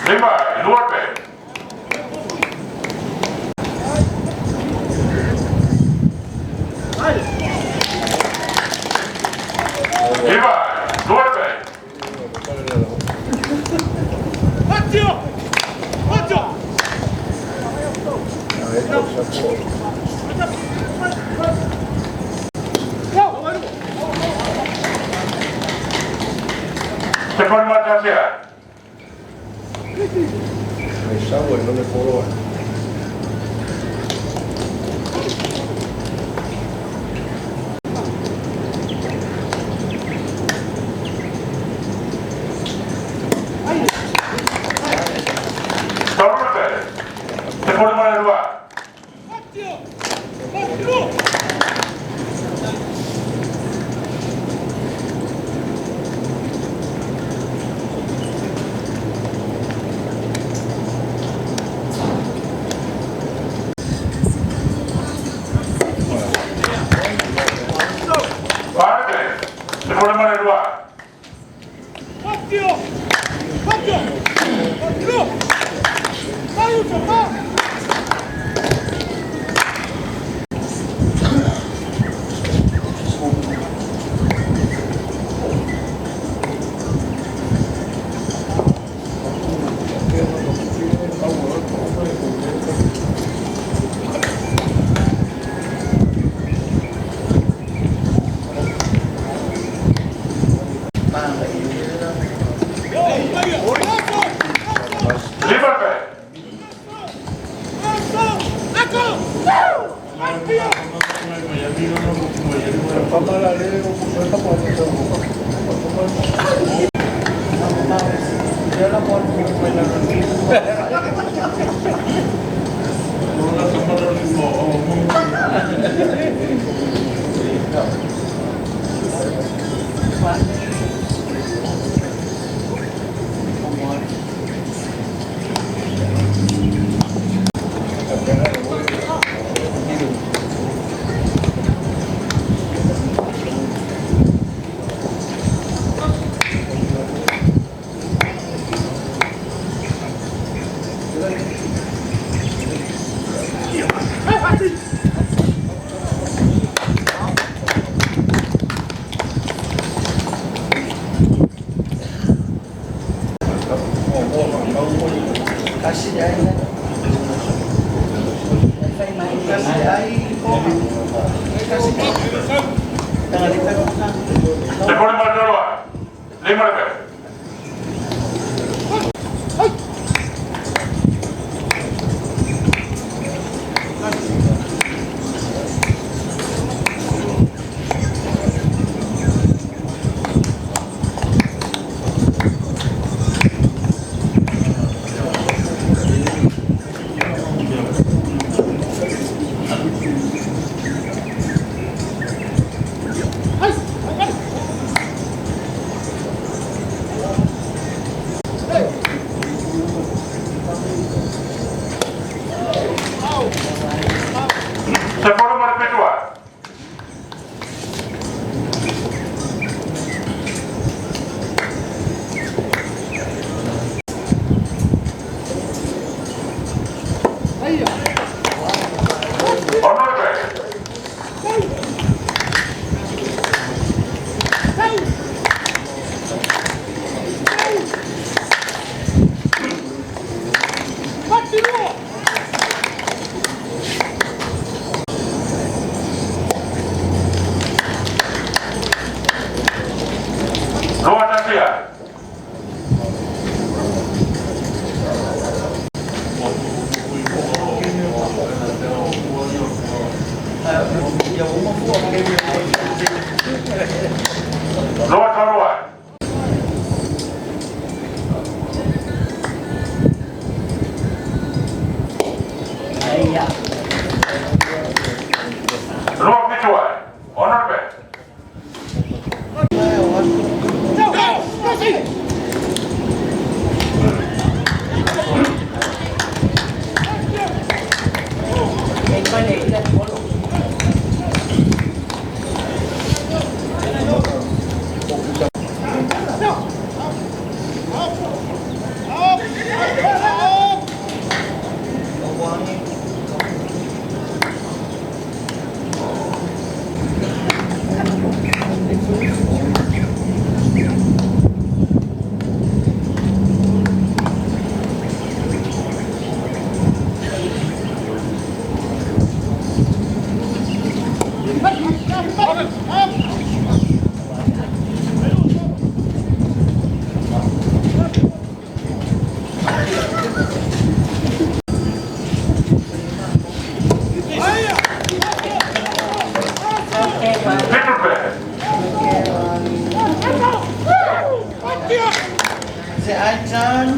Lima, luar pe. Lima, luar pe. Cepat mata saya. Está bueno de Poloa. Se pone mal el lugar. Se pone mal el lugar. Se pone mal el lugar. Lima le pe. Se pone mal el lugar. Honor pe. Luar Asia. Luar Poloa. Luar Picua. Honor pe. Si Ajan.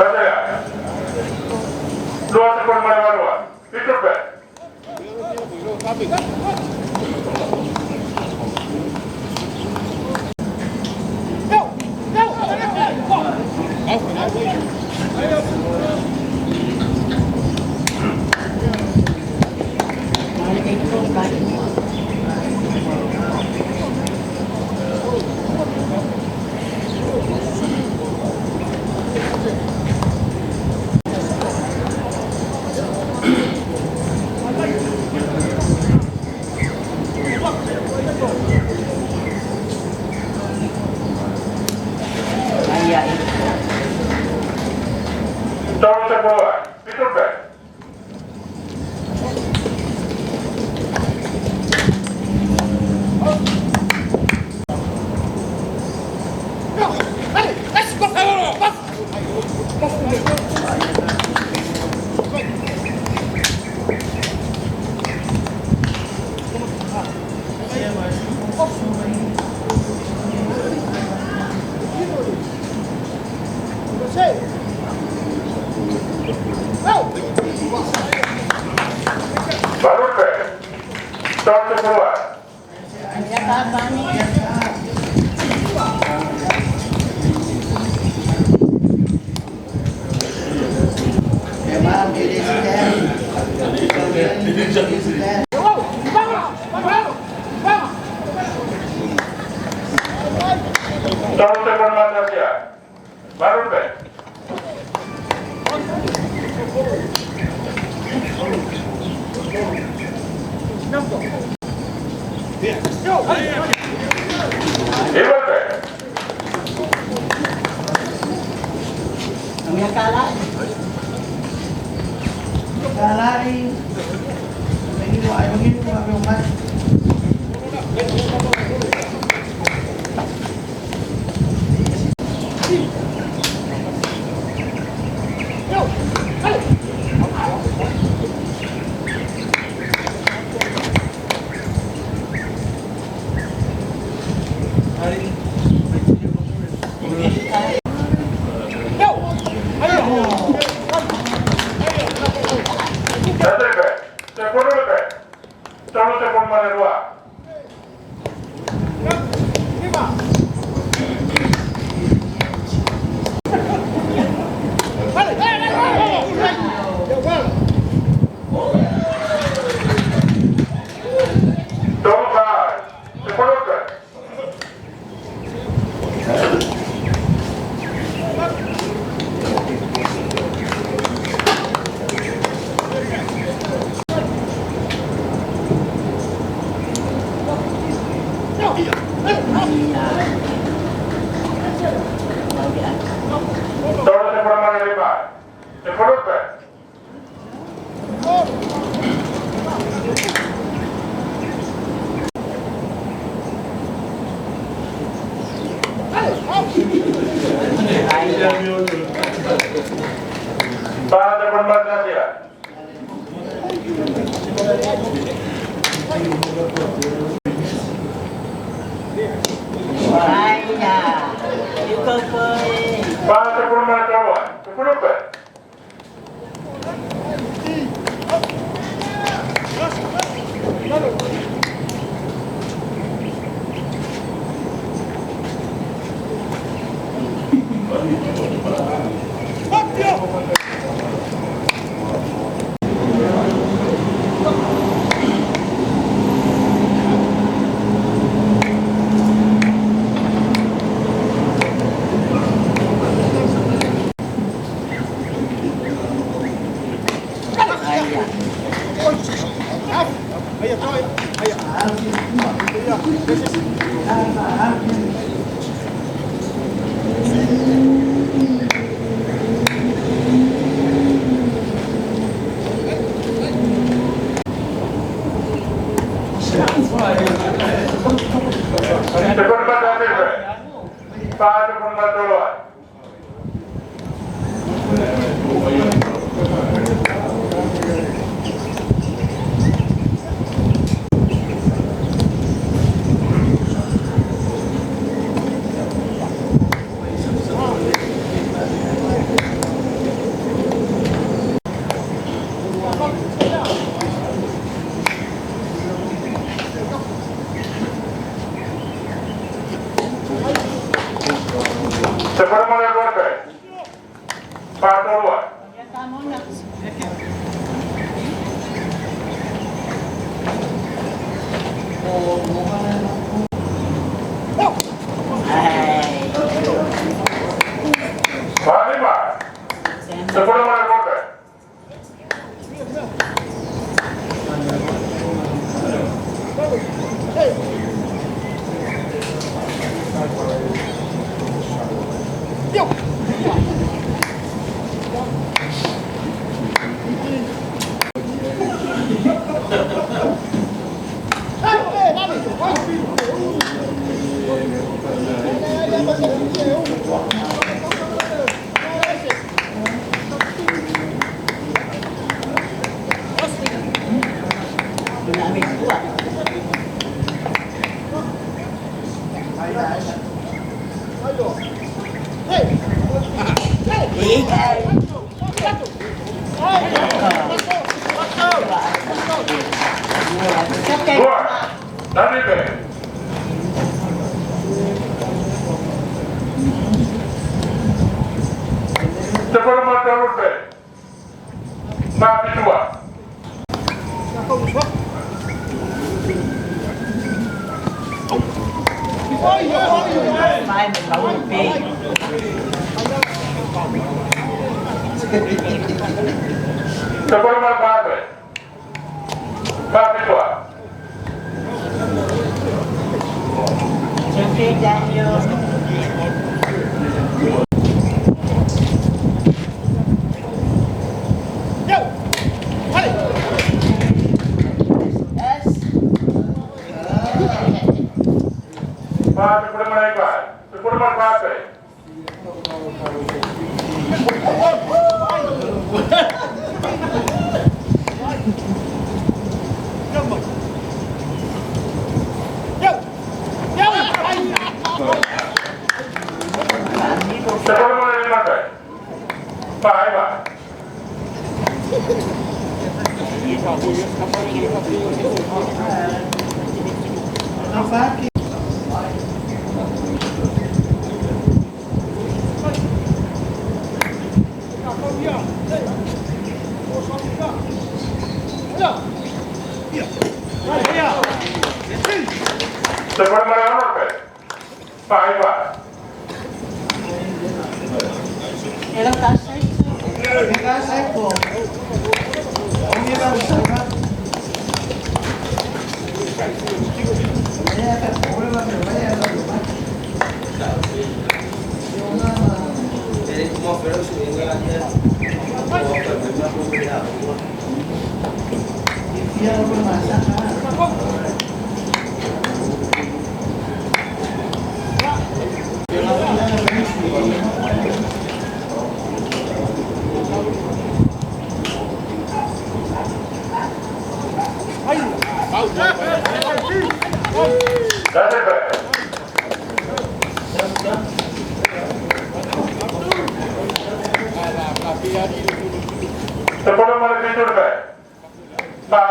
Tanya. Luar tekun mana-mana. Itu be. Tahu sekolah. Itu be. Baru be. Tahu sekolah. Tahu tekun mana dia. Baru be. Ibu be. Kalari. Begini Mas. Tadi be. Tekun be. Tahu tekun mana dua. Tahu kah? Tekun be. Tahu tekun mana lima. Tekun be. Bahan tekun mana dia. Bahan tekun mana kawan. Tekun be. Paano kung matuluan? Se forma el golpe. Patuluan. Arriba. Se forma el golpe. Dua. Dari B. Se forma el golpe. Mati dua. Se forma el golpe. Mati dua. Mati sudah menaikkan. Se forma el golpe. Se forma el golpe. Va. Se forma el golpe. Va. Ela tá seco. Dari B. Se forma el golpe. Va.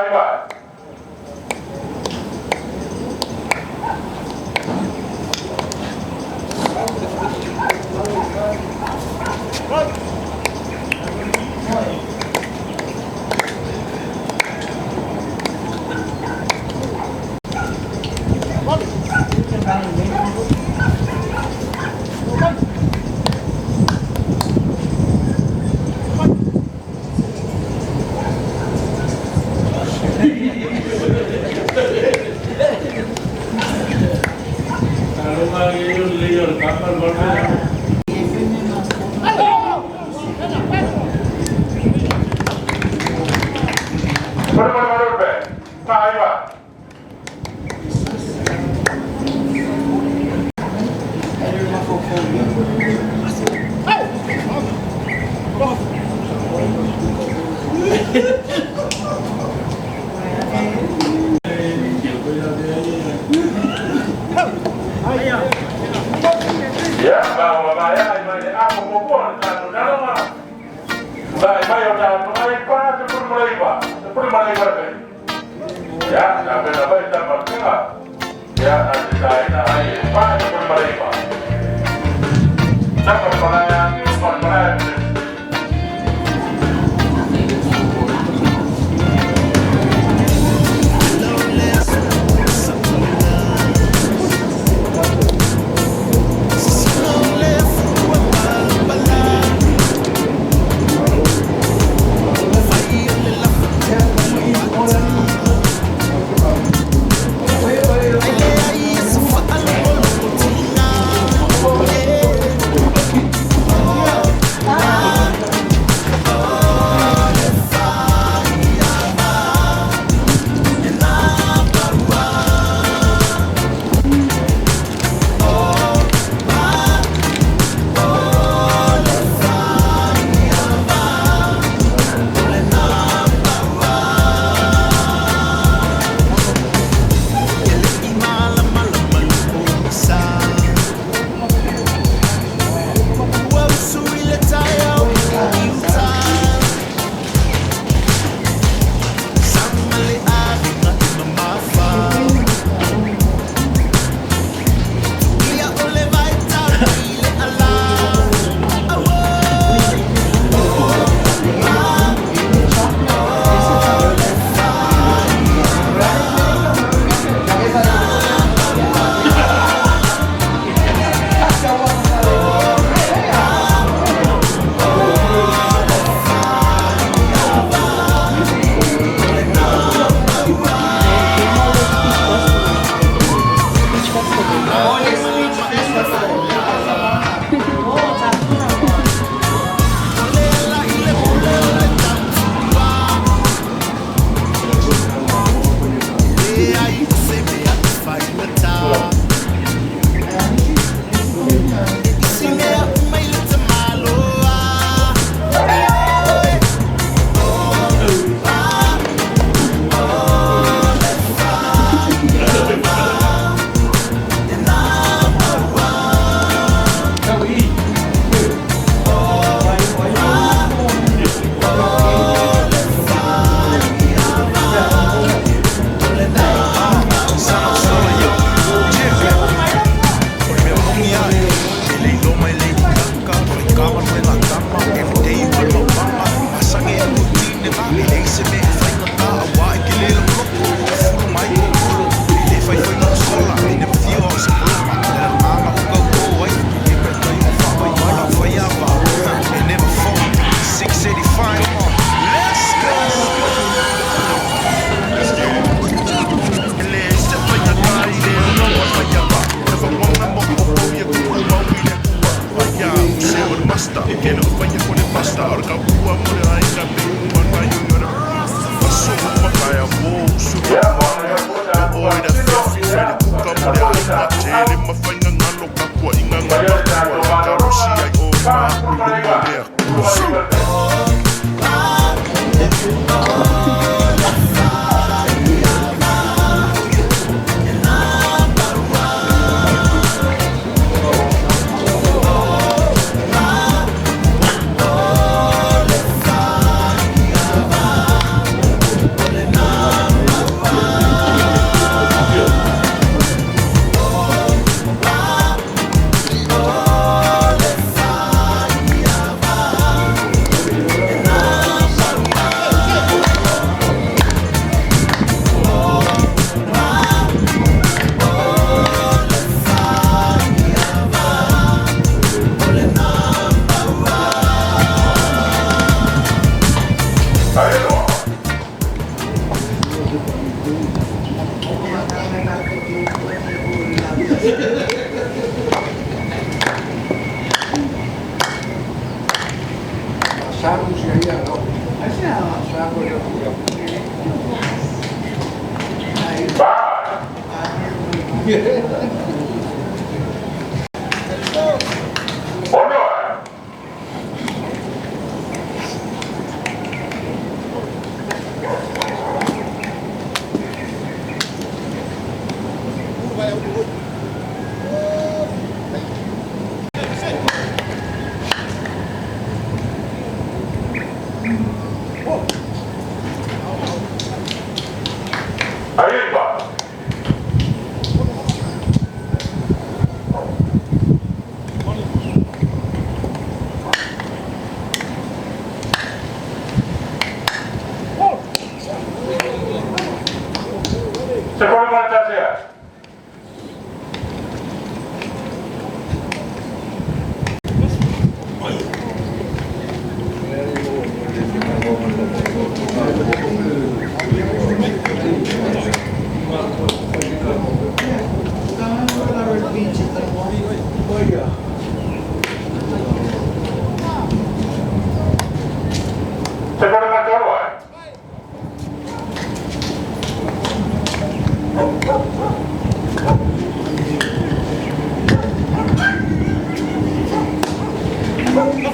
Ya, bawa bayar ini apa pun dan dalam baik bayar dan mereka seperti mereka ya, tapi apa kita percaya ya, nanti saya air apa seperti mereka dapat pelayan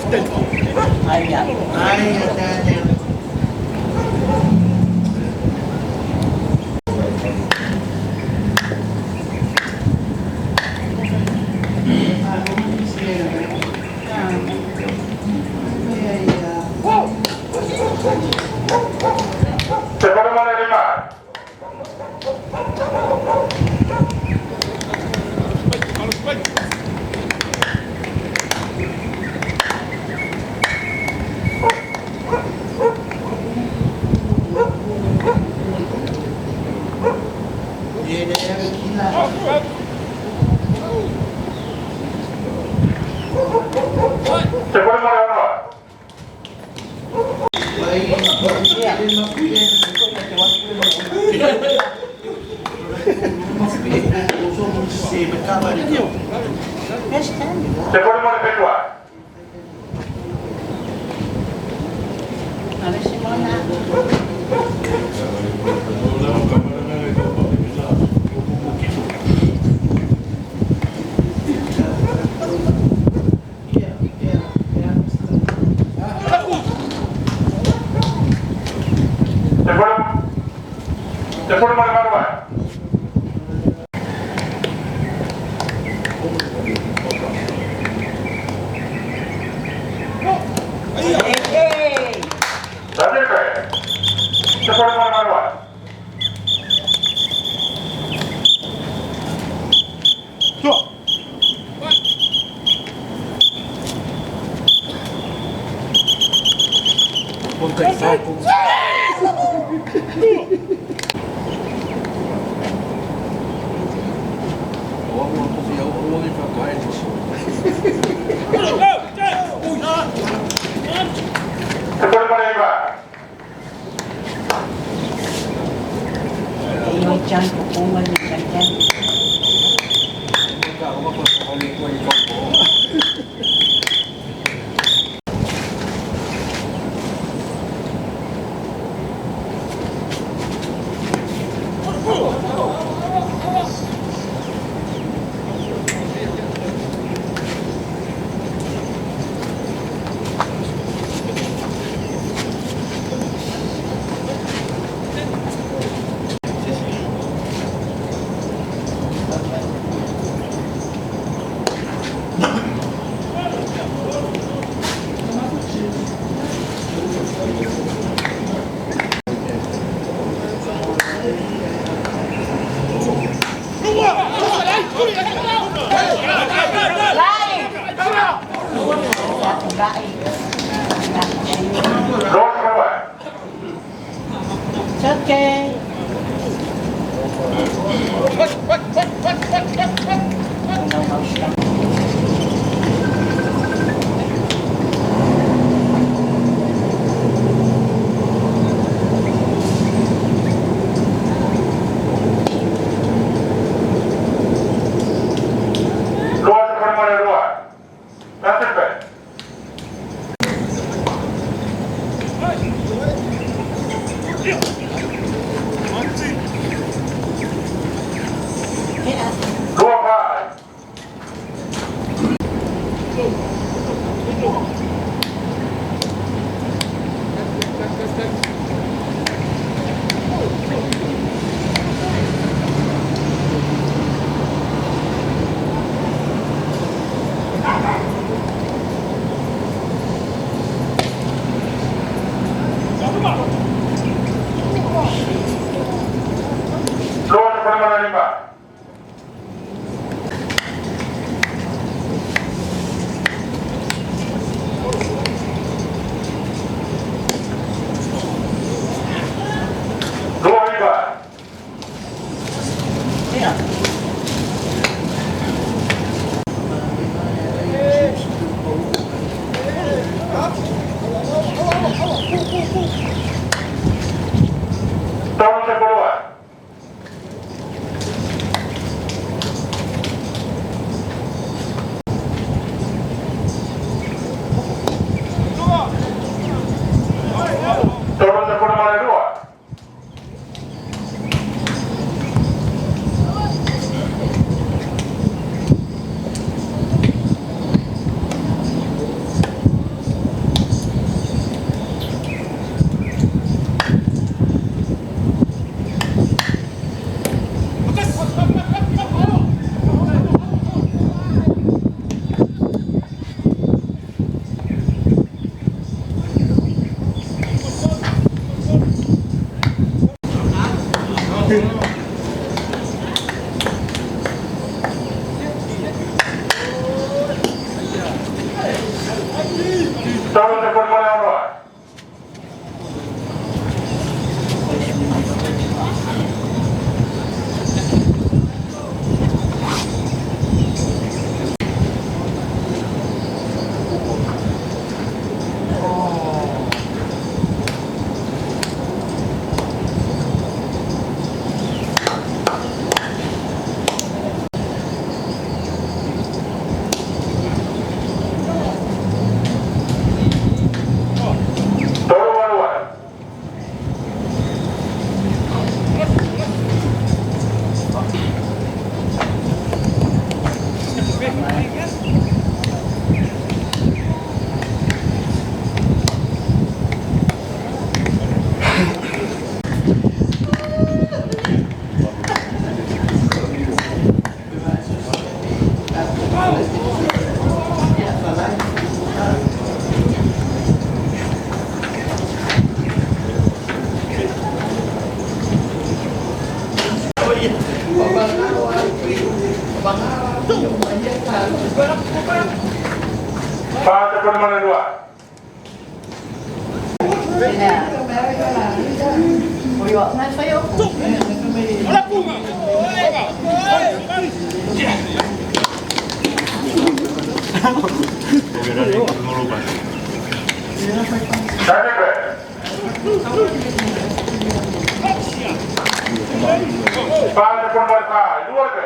Ayan. Daniel. Secondo male di mare. Secondo male di mare. Secondo male di mare. Ano si Mona? Secondo male di mare. That's it. Secondo male di mare. Secondo male di mare. May tiyan ko po, may tiyan yan. It's okay. Solo se pone mala hora. Parte por mana dua. Tadi be. Parte por mana dua be.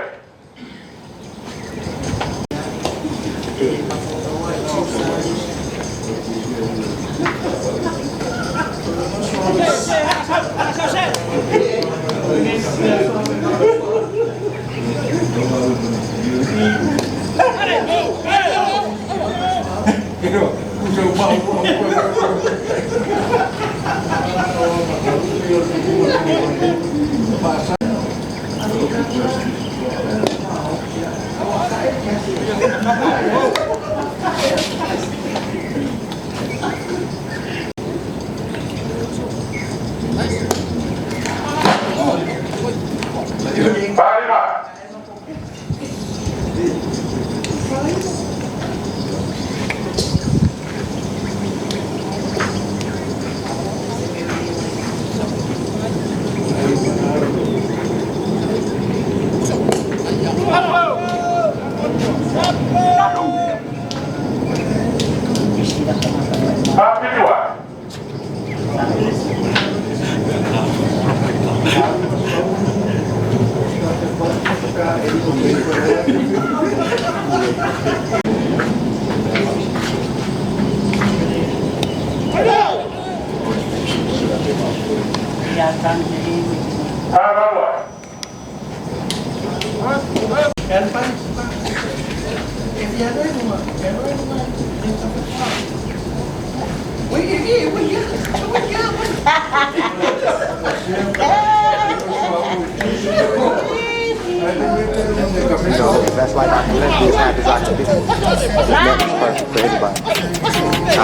That's why Dr. Leslie had this activity. That is perfect for everybody.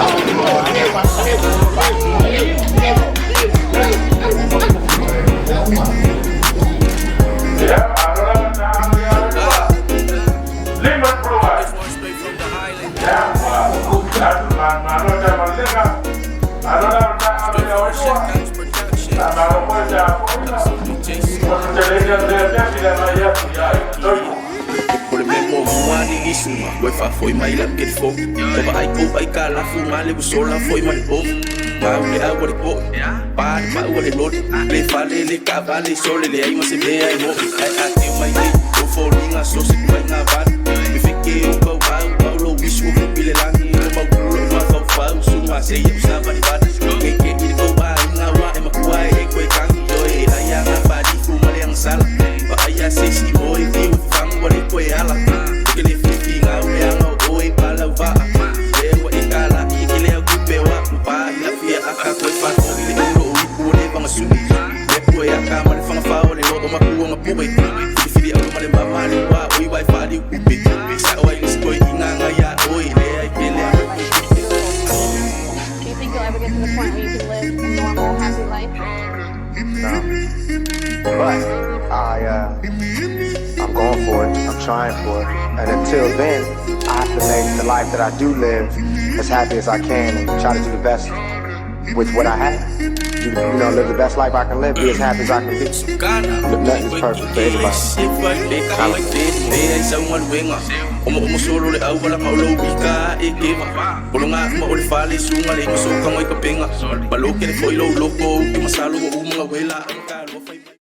Wefa foi mai lam get fo Toba ai ko ai ka la fu male bu sola foi mai bo Pa le agua de po Pa ma agua de lot Le fale le cavale sole le ai ma se me ai mo Ai ate mai le o fo linga so se mai na van Me fike o ko ba lo bisu ko bile langi le ma lo ma fa fa su ma se yo sa ba di ba ke ni ko ba na wa e ma kwa e ko kangi yo e la ya na ba di fu male ang sala Ba ai a se si mo e vi fang wa de ko ala going for it. I'm trying for it. And until then, I have to make the life that I do live as happy as I can and try to do the best with what I have. Live the best life I can live, be as happy as I can be. Nothing is perfect for anybody. Malo que le foi lo loco, que masalo o mga wela ang kalwa